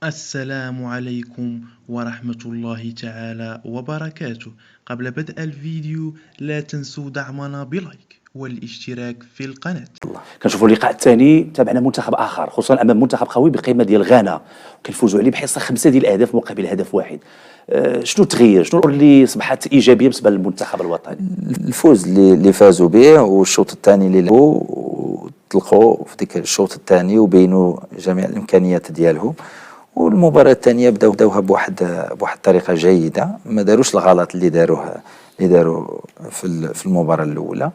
السلام عليكم ورحمة الله تعالى وبركاته. قبل بدء الفيديو لا تنسوا دعمنا بلايك والاشتراك في القناة. كنشوفوا اللقاء الثاني تابعنا منتخب اخر خصوصا امام منتخب قوي بقيمه ديال غانا، كنفوزوا عليه بحصه 5 ديال الاهداف مقابل هدف واحد. شنو تغير؟ شنو الامور اللي اصبحت ايجابيه بالنسبه للمنتخب الوطني؟ الفوز اللي فازوا به، والشوط الثاني اللي لعبوا وطلقوا في ديك الشوط الثاني وبينوا جميع الامكانيات ديالهم. والمباراه الثانيه بداوها بواحد الطريقه جيده، ما داروش الغلط اللي داروا في المباراه الاولى.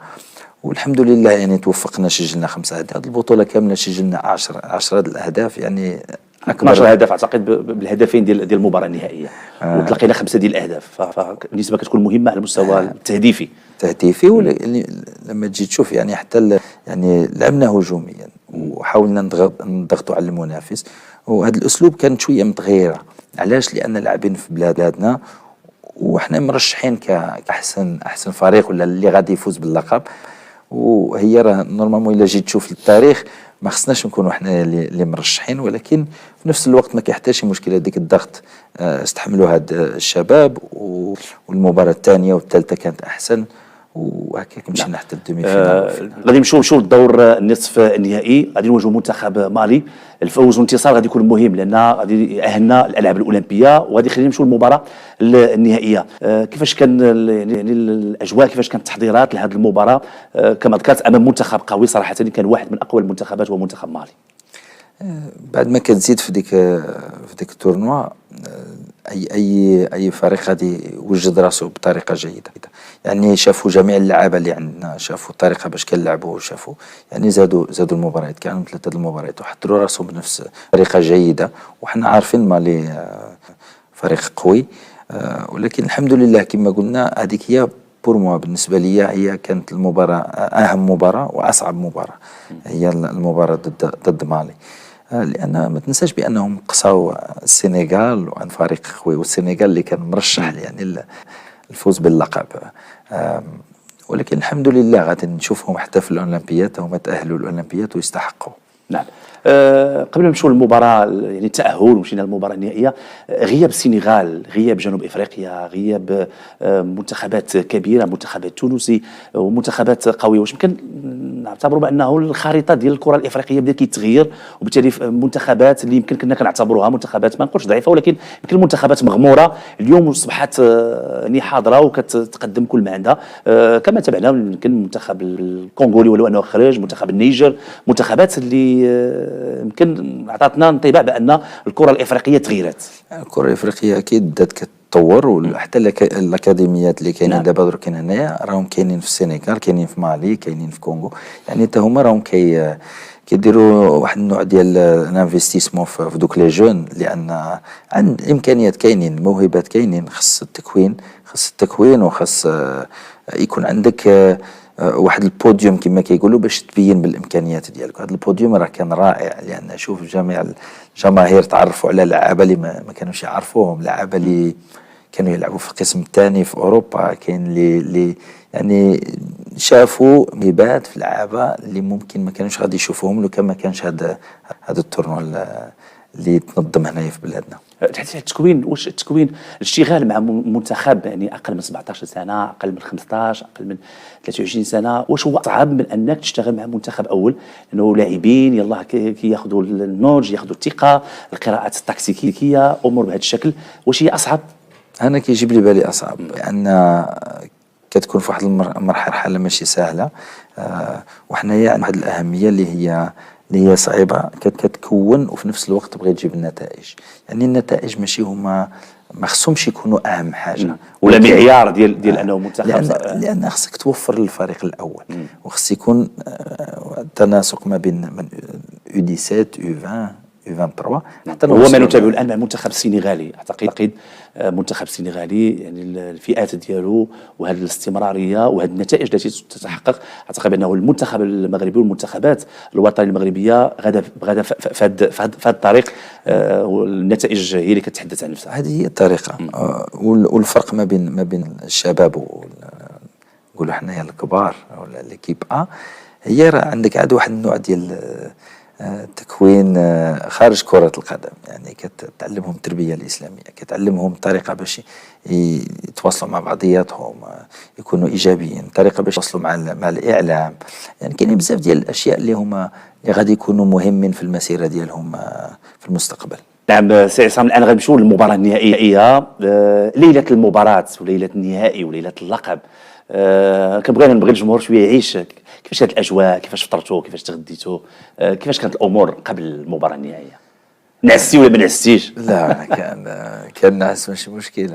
والحمد لله يعني توفقنا، سجلنا 5 أهداف. البطوله كامله سجلنا 10 الاهداف، يعني 12 هدف اعتقد بالهدفين ديال المباراه النهائيه. وتلقينا 5 ديال الاهداف، فالنسبه كتكون مهمه على المستوى التهديفي. لما تجي تشوف يعني حتى يعني لعبنا هجوميا وحاولنا نضغطوا على المنافس، وهذا الاسلوب كانت شويه متغيره. علاش؟ لان لاعبين في بلادنا وحنا مرشحين كاحسن فريق ولا اللي غادي يفوز باللقب. وهي راه نورمالمون الا جيت تشوف التاريخ ما خصناش نكونوا احنا اللي مرشحين، ولكن في نفس الوقت ما كيحتاجش مشكله هذيك الضغط. استحملوا هاد الشباب، والمباراه الثانيه والثالثه كانت احسن، وهكاك مشينا حتى الدومي فينال. غادي نمشيو للدور النصف النهائي، غادي نواجهوا منتخب مالي. الفوز والانتصار غادي يكون مهم لان غادي يأهلنا الالعاب الاولمبيه، وغادي يخلينا نمشيو للمباراه النهائيه. كيفاش كان يعني الاجواء، كيفاش كانت التحضيرات لهذه المباراه؟ كما ذكرت امام منتخب قوي صراحه، كان واحد من اقوى المنتخبات هو منتخب مالي. بعد ما كتزيد في ديك التورنوا، اي فريق غادي يوجد راسه بطريقه جيده. يعني شافوا جميع اللعابه اللي عندنا، شافوا الطريقه باش كنلعبوا، شافوا يعني زادوا المباريات. كانوا 3 المباريات وحضروا راسهم بنفس طريقه جيده. وحنا عارفين مالي فريق قوي، ولكن الحمد لله كما قلنا هذيك هي بالنسبه لي هي كانت المباراه اهم مباراه واصعب مباراه، هي المباراه ضد مالي. لان ما تنساش بانهم قصاو السنغال، وعن فريق قوي، والسنغال اللي كان مرشح يعني الفوز باللقب. ولكن الحمد لله غادي نشوفهم حتى في الاولمبيات، هما تاهلوا الاولمبيات ويستحقوا. نعم. قبل ما نمشيو للمباراه يعني التاهل ومشينا للمباراه النهائيه، غياب السنغال، غياب جنوب افريقيا، غياب منتخبات كبيره، منتخبات تونسي ومنتخبات قويه، واش يمكن نعتبروا بانه الخريطه ديال الكره الافريقيه بدا كيتغير، وبالتالي منتخبات اللي يمكن كنا كنعتبروها منتخبات ما نقولش ضعيفه، ولكن يمكن منتخبات مغموره اليوم اصبحت يعني حاضره وكتقدم كل ما عندها. كما تابعنا يمكن المنتخب الكونغولي ولو انه خرج، منتخب النيجر، منتخبات اللي يمكن عطاتنا انطباع بان الكره الافريقيه تغيرت. الكره الافريقيه اكيد بدات كتطور، وحتى الاكاديميات اللي كاينين دابا درك هنايا راهم كاينين في السنغال، كاينين في مالي، كاينين في كونغو. يعني حتى هما راهم كيديروا واحد النوع ديال الانفستيسمون في دوك لي جون، لان عند الامكانيات كاينين، الموهبات كاينين. خص التكوين وخص يكون عندك واحد البوديوم كما كيقولوا باش تبين بالامكانيات ديالك. هذا البوديوم راه كان رائع، لان شوف جميع الجماهير تعرفوا على لعابه اللي ما كانوش يعرفوهم، لعابه اللي كانوا يلعبوا في القسم الثاني في اوروبا، كاين اللي يعني شافوا موهبات في لعابه اللي ممكن ما كانوش غادي يشوفوهم لو كان ما كانش هذا التورنوا اللي تنظم هنايا في بلادنا. تحدث على التكوين، واش التكوين الاشتغال مع منتخب يعني اقل من 17 سنه، اقل من 15، اقل من 23 سنه، واش هو اصعب من انك تشتغل مع منتخب اول؟ لانه لاعبين يلاه كياخذوا النضج، ياخذوا الثقه، القراءات التكتيكيه، امور بهذا الشكل، واش هي اصعب؟ انا كيجيب لي بالي اصعب، لان كتكون في واحد المرحله ماشي سهله. وحنايا واحد الاهميه اللي هي صعيبه كتكون، وفي نفس الوقت تبغي تجيب النتائج. يعني النتائج ماشي هما ما خصهمش يكونوا اهم حاجه ولا معيار ديال انه منتخب، لان خصك توفر للفريق الاول، وخص يكون تناسق ما بين U17 U20 U23. حتى هو ما نتابعه الان مع المنتخب السنغالي. اعتقد منتخب السنغالي يعني الفئات ديالو وهذه الاستمراريه وهذه النتائج التي تتحقق، اعتقد بانه المنتخب المغربي والمنتخبات الوطنيه المغربيه غادا في هذا الطريق، والنتائج هي اللي كتحدث عن نفسها. هذه هي الطريقه. والفرق ما بين الشباب نقولوا حنايا الكبار ولا ليكيب هي راه عندك عاد واحد النوع ديال تكوين خارج كرة القدم، يعني كتعلمهم التربية الإسلامية، كتعلمهم طريقة باش يتواصلوا مع بعضياتهم، يكونوا إيجابيين، طريقة باش يتواصلوا مع الإعلام. يعني كاينين بزاف ديال الأشياء اللي غادي يكونوا مهمين في المسيرة ديالهم في المستقبل. نعم سي عصام، الان غنمشيو للمباراه النهائيه، ليله المباراه وليله النهائي وليله اللقب. نبغي الجمهور شويه يعيش كيفاش هاد الاجواء، كيفاش فطرتوا، كيفاش تغديتوا، كيفاش كانت الامور قبل المباراه النهائيه. نعستي ولا ما نعستيش؟ لا كان ناس ماشي مشكل.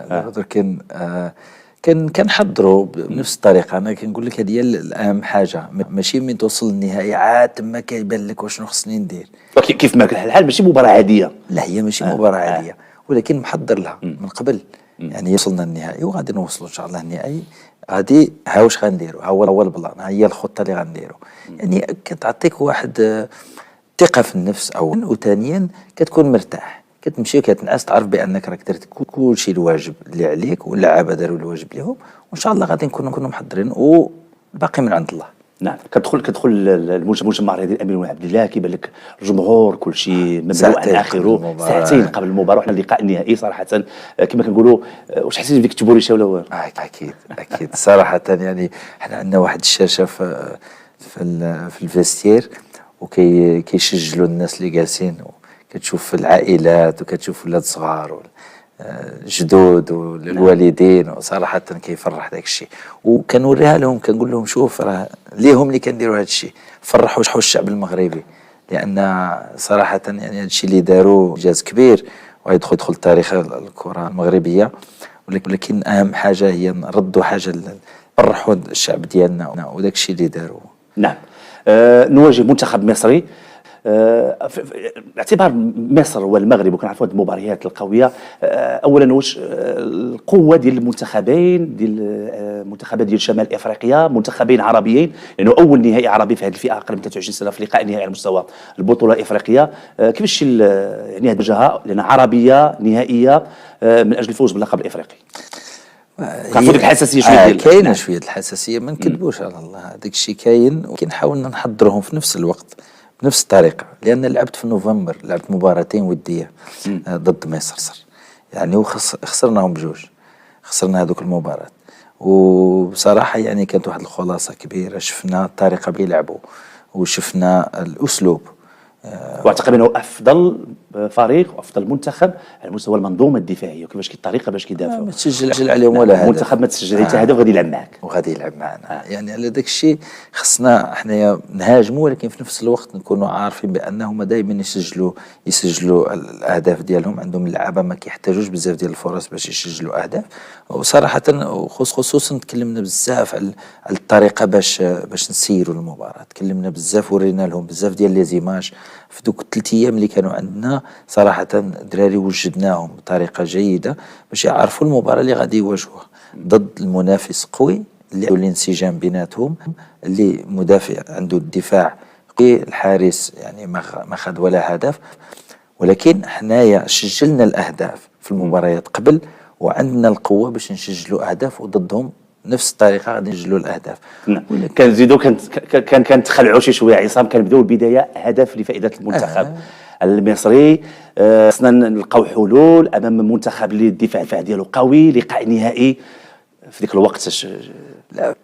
كنحضروا بنفس الطريقه. انا كنقول لك هذه هي الاهم حاجه، ماشي من توصل للنهائي عاد تما كيبان لك واشنو خصني ندير. كيف ما كان الحال ماشي مباراه عاديه. لا هي ماشي مباراه عاديه، ولكن محضر لها من قبل. يعني وصلنا النهائي وغادي نوصلوا ان شاء الله النهائي. غادي ها واش غنديروا، ها هو البلان، ها هي الخطه اللي غنديروا. يعني كتعطيك واحد ثقه في النفس اولا، وثانيا كتكون مرتاح، كتمشي وكتنعس تعرف بانك راك درت كل شيء الواجب اللي عليك، واللعابه داروا الواجب ليهم، وان شاء الله غادي نكونوا محضرين والباقي من عند الله. نعم. كتدخل المجمع الرياضي الامير عبد الله، كيبان لك الجمهور كل شيء مملوء عن اخره. ساعتين قبل المباراه وحنا اللقاء النهائي صراحه كما كنقولوا، واش حسيتي بديك التبوريشه ولا والو؟ اكيد صراحه. يعني حنا عندنا واحد الشاشه في الفيستير، وكيشجلوا الناس اللي جالسين، كتشوف العائلات وكتشوف ولاد صغار الجدود والوالدين، وصراحه كيفرح داك الشيء. وكنوريها لهم، كنقول لهم شوف راه ليهم اللي كنديروا هذا الشيء، فرحوا الشعب المغربي، لان صراحه يعني هذا الشيء اللي داروا انجاز كبير ويدخل تاريخ الكره المغربيه. ولكن اهم حاجه هي نردوا حاجه، فرحوا الشعب ديالنا وداك الشيء اللي داروا. نعم. نواجه منتخب مصري. باعتبار مصر والمغرب وكنعرفوا هذه المباريات القويه، اولا واش القوه ديال المنتخبين، ديال منتخبات ديال شمال افريقيا، منتخبين عربيين، لانه اول نهائي عربي في هذه الفئه اقل من 23 سنه في لقاء نهائي على مستوى البطوله الافريقيه. كيفاش يعني هذه الجهه لان عربيه نهائيه من اجل الفوز باللقب الافريقي؟ كنعرفوا ديك الحساسيه شويه كاينه شويه الحساسيه، ما نكذبوش على الله، هذاك الشيء كاين، وكنحاول نحضرهم في نفس الوقت بنفس الطريقه. لان لعبت في نوفمبر، لعبت مباراتين وديه ضد مصر، يعني وخسرناهم بجوج، خسرنا هذوك المباراه. وبصراحه يعني كانت واحد الخلاصه كبيره، شفنا الطريقه بيلعبوا وشفنا الاسلوب. واعتقد انه افضل فريق وافضل منتخب على مستوى المنظومه الدفاعيه، وكيفاش الطريقه باش كيدافعوا. ما تسجل عليهم ولا هدف. المنتخب ما تسجل حتى هدف وغادي يلعب معك. وغادي يلعب معنا. يعني على داك الشيء خصنا حنايا نهاجموا، ولكن في نفس الوقت نكونوا عارفين بانهم دائما يسجلوا الاهداف ديالهم. عندهم اللعابه ما كيحتاجوش بزاف ديال الفرص باش يسجلوا اهداف. وصراحه خصوصا تكلمنا بزاف على الطريقه باش نسيروا المباراه. تكلمنا بزاف، ورينا لهم بزاف ديال لي زيماج في دوك 3 ايام اللي كانوا عندنا. صراحه الدراري وجدناهم بطريقه جيده باش يعرفوا المباراه اللي غادي يواجهوها ضد المنافس قوي، اللي عنده الانسجام بيناتهم، اللي مدافع عنده الدفاع قوي، الحارس يعني ما خد ولا هدف. ولكن حنايا سجلنا الاهداف في المباريات قبل، وعندنا القوه باش نسجلوا اهداف، وضدهم نفس الطريقه غادي نسجلوا الاهداف. كنزيدوا كنتخلعوا شي شويه عصام، كنبداو البدايه هدف لفائده المنتخب المصري. خصنا نلقاو حلول امام منتخب اللي الدفاع ديالو قوي، لقاء نهائي في ذاك الوقت. لا